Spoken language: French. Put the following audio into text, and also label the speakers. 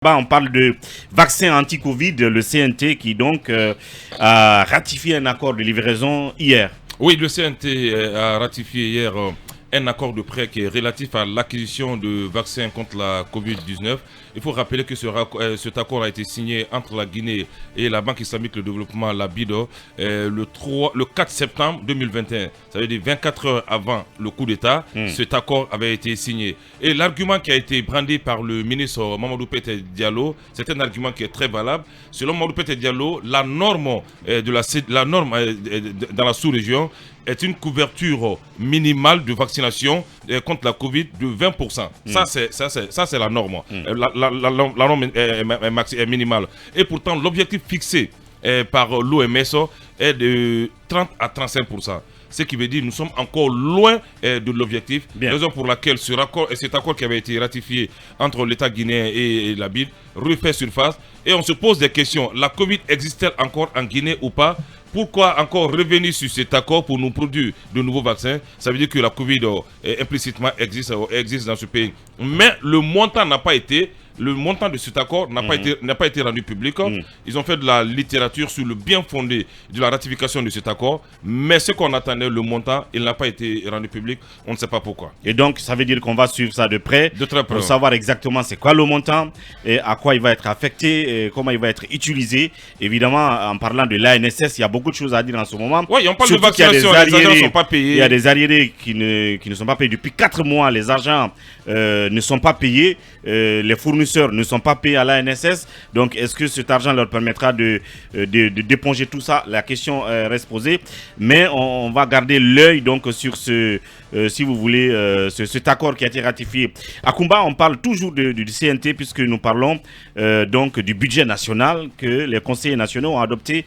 Speaker 1: On parle de vaccin anti-Covid, le CNT qui donc a ratifié un accord de livraison hier.
Speaker 2: Oui, le CNT a ratifié hier un accord de prêt qui est relatif à l'acquisition de vaccins contre la Covid-19. Il faut rappeler que cet accord a été signé entre la Guinée et la Banque islamique de développement, la BIDO, le 4 septembre 2021. Ça veut dire 24 heures avant le coup d'État, cet accord avait été signé. Et l'argument qui a été brandi par le ministre Mamadou Pete Diallo, c'est un argument qui est très valable. Selon Mamadou Pete Diallo, la norme dans la sous-région est une couverture minimale de vaccination contre la Covid de 20%. Ça, c'est la norme. La norme est minimale. Et pourtant, l'objectif fixé par l'OMS est de 30 à 35%. Ce qui veut dire que nous sommes encore loin de l'objectif. Raison pour laquelle cet accord qui avait été ratifié entre l'État guinéen et la BID refait surface. Et on se pose des questions. La Covid existe-t-elle encore en Guinée ou pas? Pourquoi encore revenir sur cet accord pour nous produire de nouveaux vaccins? Ça veut dire que la Covid implicitement existe dans ce pays. Mais le montant de cet accord n'a pas été rendu public. Ils ont fait de la littérature sur le bien fondé de la ratification de cet accord. Mais ce qu'on attendait, le montant, il n'a pas été rendu public. On ne sait pas pourquoi.
Speaker 1: Et donc, ça veut dire qu'on va suivre ça de près.
Speaker 2: De très près.
Speaker 1: Pour savoir exactement c'est quoi le montant, et à quoi il va être affecté, et comment il va être utilisé. Évidemment, en parlant de l'ANSS, il y a beaucoup de choses à dire en ce moment.
Speaker 2: Oui, on parle de vaccination, les agents ne sont pas payés.
Speaker 1: Il y a des arriérés qui ne sont pas payés. Depuis 4 mois, les agents ne sont pas payés. Les fournisseurs ne sont pas payés à l'ANSS. Donc, est-ce que cet argent leur permettra d'éponger tout ça? La question reste posée. Mais on va garder l'œil donc sur si vous voulez, cet accord qui a été ratifié. À Kumba, on parle toujours du CNT puisque nous parlons donc du budget national que les conseillers nationaux ont adopté